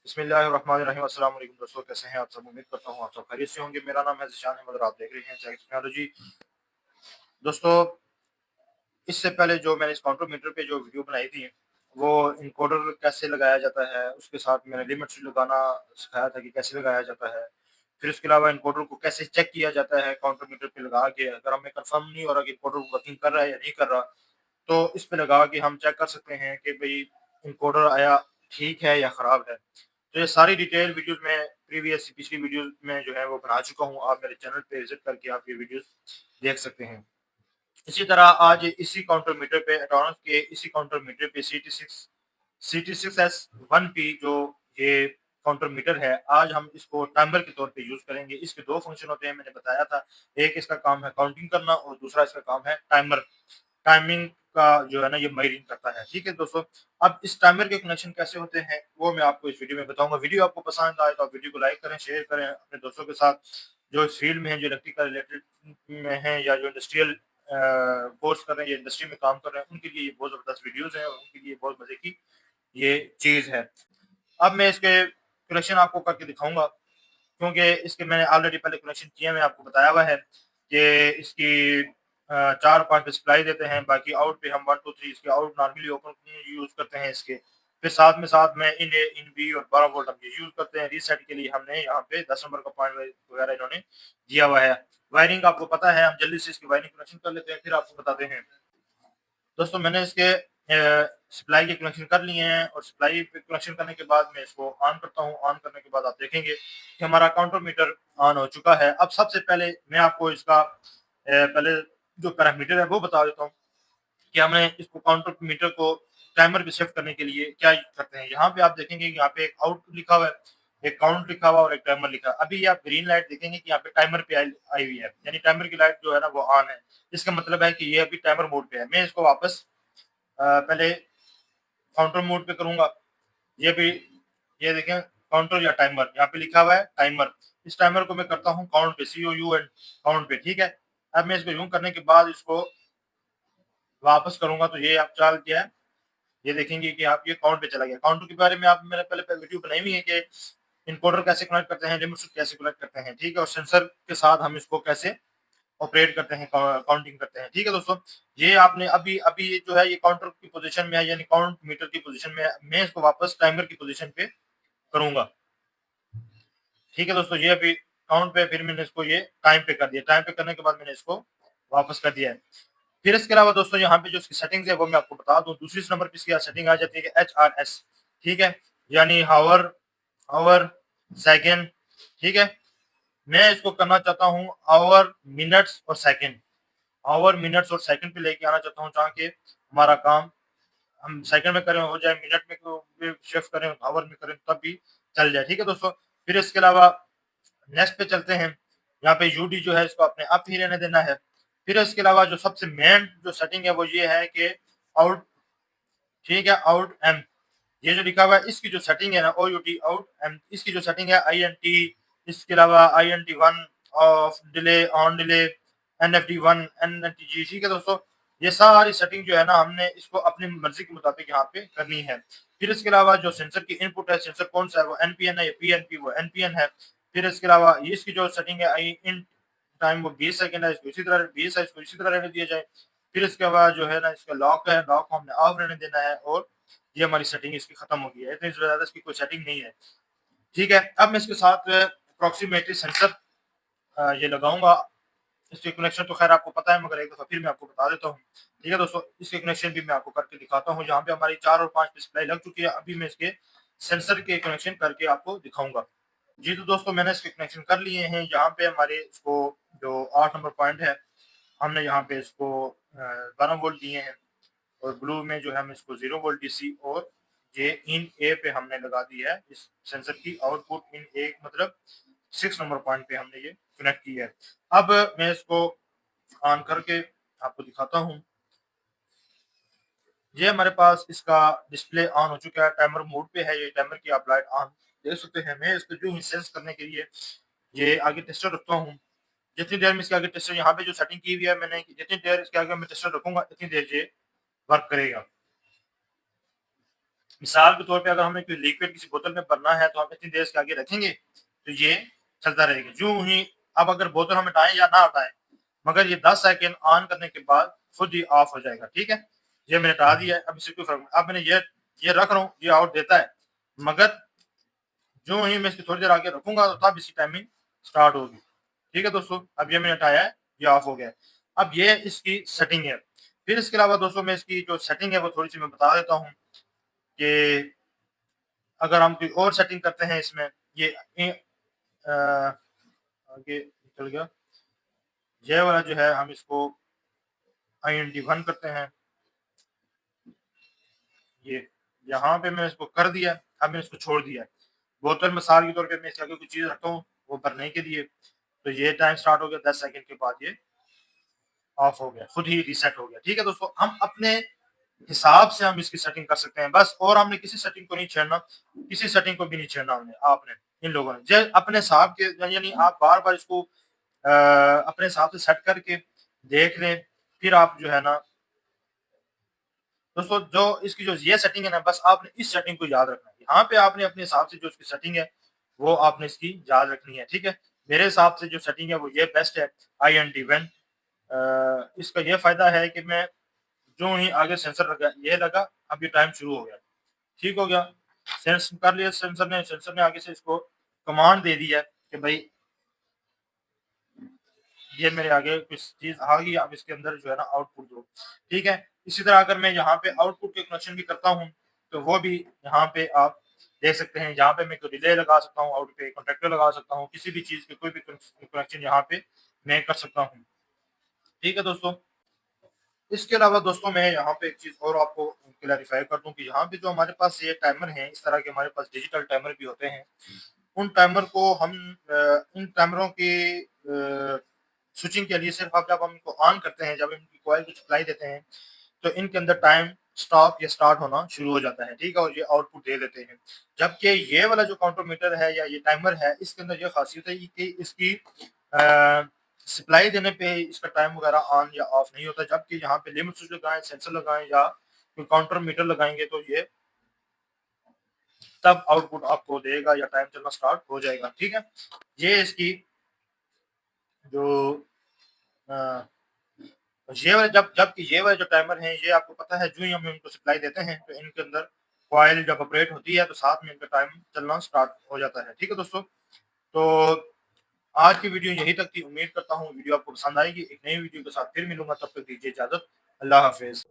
बिस्मिल्लाहिर्रहमानिर्रहीम। अस्सलाम वालेकुम दोस्तों, कैसे हैं आप सब? उम्मीद करता हूँ आप सब खैरियत से होंगे। मेरा नाम है ज़िशान अहमद और आप देख रहे हैं जैक टेक्नोलॉजी। दोस्तों, इससे पहले जो मैंने इस काउंटर मीटर पे जो वीडियो बनाई थी, वो इनकोडर कैसे लगाया जाता है, उसके साथ मैंने लिमिट्स लगाना सिखाया था कि कैसे लगाया जाता है। फिर उसके अलावा इनकोडर को कैसे चेक किया जाता है काउंटर मीटर पे लगा के, अगर हमें कंफर्म नहीं हो रहा कि इनकोडर वर्किंग कर रहा है या नहीं कर रहा, तो इस पे लगा के हम चेक कर सकते हैं कि भई इनकोडर आया ठीक है या खराब है। तो ये सारी डिटेल वीडियोज़ मैं प्रीवियस पिछली वीडियो में जो है वो बना चुका हूँ। आप मेरे चैनल पे विज़िट करके आप ये वीडियोज़ देख सकते हैं। इसी तरह आज इसी काउंटर मीटर पे एटॉर्नस के इसी काउंटर मीटर पे CT6S1P जो ये काउंटर मीटर है, आज हम इसको टाइमर के तौर पे यूज़ करेंगे। इसके 2 फंक्शन होते हैं, मैंने बताया था। एक इसका काम है काउंटिंग करना और दूसरा इसका काम है टाइमिंग का जो है ना ये मेजरिंग करता है। ठीक है दोस्तों, अब इस टाइमर के कनेक्शन कैसे होते हैं वो मैं आपको इस वीडियो में बताऊंगा। वीडियो आपको पसंद आए तो आप वीडियो को लाइक करें, शेयर करें अपने दोस्तों के साथ जो इस फील्ड में है, जो इलेक्ट्रिकल रिलेटेड में है या जो इंडस्ट्रियल कोर्स कर रहे हैं या इंडस्ट्री में काम कर रहे हैं, उनके लिए ये बहुत ज़बरदस्त वीडियोज़ हैं और उनके लिए बहुत मज़े की ये चीज़ है। अब मैं इसके कनेक्शन आपको करके दिखाऊंगा, क्योंकि इसके मैंने ऑलरेडी पहले कनेक्शन किए हैं, मैं आपको बताया हुआ है कि इसकी 4-5 पे सप्लाई देते हैं, बाकी आउट पे हम 1, 2, 3 इसके आउट नॉर्मली ओपन यूज़ करते हैं इसके। फिर साथ में इन ए, इन बी और 12 वोल्ट हम ये यूज़ करते हैं। रीसेट के लिए हमने यहाँ पे 10 नंबर का पॉइंट वगैरह इन्होंने दिया हुआ है। वायरिंग आपको पता है, हम जल्दी से इसकी वायरिंग कनेक्शन कर लेते हैं, फिर आपको बताते हैं। दोस्तों, मैंने इसके सप्लाई के कनेक्शन कर लिए हैं और सप्लाई पे कनेक्शन करने के बाद मैं इसको ऑन करता हूँ। ऑन करने के बाद आप देखेंगे कि हमारा काउंटर मीटर ऑन हो चुका है। अब सबसे पहले मैं आपको इसका पहले जो पैरामीटर है वो बता देता हूँ कि हमने इसको काउंटर मीटर को टाइमर पे शिफ्ट करने के लिए क्या करते हैं। यहाँ पे आप देखेंगे कि यहाँ पे एक आउट लिखा हुआ है, एक काउंट लिखा हुआ और एक टाइमर लिखा है। अभी ये आप ग्रीन लाइट देखेंगे कि यहाँ पे टाइमर पे आई हुई है, यानी टाइमर की लाइट जो है ना वो ऑन है। इसका मतलब है कि ये अभी टाइमर मोड पे है। मैं इसको वापस पहले काउंटर मोड पे करूंगा। ये भी ये देखें, काउंटर या टाइमर यहाँ पे लिखा हुआ है टाइमर। इस टाइमर को मैं करता हूँ काउंट पे, COUNT काउंट पे। ठीक है, अब मैं इसको यूं करने के बाद इसको वापस करूंगा तो ये आप चाल क्या है, ये देखेंगे कि आप ये काउंट पे चला गया। काउंटर के बारे में आप मैंने पहले वीडियो बनाई हुई है कि इनकोडर कैसे कनेक्ट करते हैं, लिमिट स्विच कैसे कनेक्ट करते हैं। ठीक है, और सेंसर के साथ हम इसको कैसे ऑपरेट करते हैं, काउंटिंग करते हैं। ठीक है दोस्तों, ये आपने अभी अभी ये जो है ये काउंटर की पोजीशन में है, यानी काउंट मीटर की पोजीशन में है। मैं इसको वापस टाइमर की पोजीशन पे करूंगा। ठीक है दोस्तों, ये अभी काउंट पे, फिर मैंने इसको ये टाइम पे कर दिया। टाइम पे करने के बाद मैंने इसको वापस कर दिया है। फिर इसके अलावा दोस्तों यहाँ पे जो इसकी सेटिंग्स है वो मैं आपको बता दूं। दूसरी नंबर पे इसकी सेटिंग आ जाती है HRS। ठीक है, यानी हावर आवर सेकेंड। ठीक है, मैं इसको करना चाहता हूँ आवर मिनट्स और सेकेंड। आवर मिनट्स और सेकंड पे लेके आना चाहता हूँ, ताकि हमारा काम हम सेकंड में करें हो जाए, मिनट में शिफ्ट करें, आवर में करें तब भी चल जाए। ठीक है दोस्तों, फिर इसके अलावा नेक्स्ट पे चलते हैं। यहाँ पे यूडी जो है इसको अपने आप ही रहने देना है। फिर इसके अलावा जो सबसे मेन जो सेटिंग है वो ये है कि आउट, ठीक है, आउट एम, ये जो लिखा हुआ है इसकी जो सेटिंग है ना, OUT आउट एम, इसकी जो सेटिंग है INT, इसके अलावा INT1 of delay, on delay, NFD1, NNTG। ठीक है दोस्तों, ये सारी सेटिंग जो है ना हमने इसको अपनी मर्जी के मुताबिक यहाँ पे करनी है। फिर इसके अलावा जो सेंसर की इनपुट है, सेंसर कौन सा है, वो NPN है या PNP, वो NPN है। फिर इसके अलावा ये इसकी जो सेटिंग है आई इन टाइम वो 20 सेकंड है, इसको इसी तरह 20 है, इसको इसी तरह रहने दिया जाए। फिर इसके बाद जो है ना इसका लॉक है, लॉक को हमने ऑफ रहने देना है और ये हमारी सेटिंग इसकी खत्म हो गई है। इतनी ज्यादा इसकी कोई सेटिंग नहीं है। ठीक है, अब मैं इसके साथ अप्रोक्सीमेटली सेंसर ये लगाऊंगा। इसके कनेक्शन तो खैर आपको पता है, मगर एक दफा फिर मैं आपको बता देता हूँ। ठीक है दोस्तों, इसके कनेक्शन भी मैं आपको करके दिखाता हूँ। जहाँ पे हमारी 4 और 5 पे सप्लाई लग चुकी है, अभी मैं इसके सेंसर के कनेक्शन करके आपको दिखाऊंगा। जी तो दोस्तों, मैंने इसके कनेक्शन कर लिए हैं। यहाँ पे हमारे इसको जो 8 नंबर पॉइंट है, हमने यहाँ पे इसको 12 वोल्ट दिए हैं और ब्लू में जो है हम इसको 0 वोल्ट DC और ये इन ए पे हमने लगा दी है। इस सेंसर की आउटपुट इन ए मतलब 6 नंबर पॉइंट पे हमने ये कनेक्ट की है। अब मैं इसको ऑन करके आपको दिखाता हूँ। ये हमारे पास इसका डिस्प्ले ऑन हो चुका है, टाइमर मोड पे है। ये टाइमर की आप लाइट ऑन देख सकते हैं। मैं इसको जो सेंस करने के लिए ये आगे टेस्टर रखता हूँ। जितनी देर में इसके आगे टेस्टर यहाँ पे जो सेटिंग की हुई है मैंने, जितनी देर इसके आगे मैं टेस्टर रखूंगा इतनी देर ये वर्क करेगा। मिसाल के तौर पे अगर हमें कोई लिक्विड किसी बोतल में भरना है तो हम इतनी देर इसके आगे रखेंगे तो ये चलता रहेगा। जो ही अब अगर बोतल हम हटाएं या ना हटाएं, मगर ये 10 सेकंड ऑन करने के बाद खुद ही ऑफ हो जाएगा। ठीक है, ये मैंने हटा दिया है, अब इससे कोई फर्क, अब मैंने ये रख रहा हूँ, ये आउट देता है, मगर जो ही मैं इसकी थोड़ी देर आगे रखूंगा तो तब इसकी टाइमिंग स्टार्ट होगी। ठीक है दोस्तों, अब ये मैंने हटाया है, ये ऑफ हो गया है। अब ये इसकी सेटिंग है। फिर इसके अलावा दोस्तों मैं इसकी जो सेटिंग है वो थोड़ी सी मैं बता देता हूँ कि अगर हम कोई और सेटिंग करते हैं इसमें, ये आगे चल गया, ये वाला जो है हम इसको INT1 करते हैं। ये यहाँ पे मैंने इसको कर दिया, अब मैंने इसको छोड़ दिया। बोतल मिसाल के तौर पे मैं इसके आगे कोई चीज रखता हूँ वो भरने के लिए, तो ये टाइम स्टार्ट हो गया, 10 सेकंड के बाद ये ऑफ हो गया, खुद ही रीसेट हो गया। ठीक है दोस्तों, हम अपने हिसाब से हम इसकी सेटिंग कर सकते हैं बस, और हमने किसी सेटिंग को नहीं छेड़ना, किसी सेटिंग को भी नहीं छेड़ना हमने, आपने इन लोगों ने जो अपने हिसाब के, यानी आप बार बार इसको अपने हिसाब से सेट करके देख लें, फिर आप जो है ना दोस्तों, जो इसकी जो ये सेटिंग है ना, बस आपने इस सेटिंग को याद रखना है। यहाँ पे आपने अपने हिसाब से जो इसकी सेटिंग है वो आपने इसकी याद रखनी है। ठीक है, मेरे हिसाब से जो सेटिंग है वो ये बेस्ट है, INT1। इसका ये फायदा है कि मैं जो ही आगे सेंसर लगा, ये लगा, अब ये टाइम शुरू हो गया, ठीक हो गया, सेंस कर लिया सेंसर ने आगे से इसको कमांड दे दी है कि भाई ये मेरे आगे कुछ चीज आ गई, अब इसके अंदर जो है ना आउटपुट दो। ठीक है, इसी तरह अगर मैं यहाँ पे आउटपुट के कनेक्शन भी करता हूँ तो वो भी यहाँ पे आप देख सकते हैं। यहाँ पे मैं कोई रिले लगा सकता हूँ, आउट पे कॉन्ट्रेक्टर लगा सकता हूँ, किसी भी चीज के कोई भी कनेक्शन यहाँ पे मैं कर सकता हूँ। ठीक है दोस्तों, इसके अलावा दोस्तों मैं यहाँ पे एक चीज और आपको क्लैरिफाई कर दूं कि यहाँ पे जो हमारे पास ये टाइमर है, इस तरह के हमारे पास डिजिटल टाइमर भी होते हैं। उन टाइमर को हम इन टाइमरों की स्विचिंग के लिए सिर्फ आप जब हम इनको ऑन करते हैं, जब इनकी कॉइल को सप्लाई देते हैं, तो इनके अंदर टाइम स्टॉप या स्टार्ट होना शुरू हो जाता है। ठीक है, और ये आउटपुट दे देते हैं। जबकि ये वाला जो काउंटरमीटर है या ये टाइमर है, इसके अंदर ये खासियत है कि इसकी सप्लाई देने पे इसका टाइम वगैरह ऑन या ऑफ नहीं होता। जबकि यहाँ पे लिमिट स्विच लगाएं, सेंसर लगाएं या कोई काउंटर मीटर लगाएंगे तो ये तब आउटपुट आपको देगा या टाइम चलना स्टार्ट हो जाएगा। ठीक है, ये इसकी जो ये वाले जबकि ये वाले जो टाइमर हैं, ये आपको पता है जो ही हम इनको सप्लाई देते हैं तो इनके अंदर कॉइल जब ऑपरेट होती है तो साथ में इनका टाइम चलना स्टार्ट हो जाता है। ठीक है दोस्तों, तो आज की वीडियो यहीं तक थी। उम्मीद करता हूँ वीडियो आपको पसंद आएगी। एक नई वीडियो के साथ फिर मिलूंगा, तब तक दीजिए इजाजत। अल्लाह हाफिज।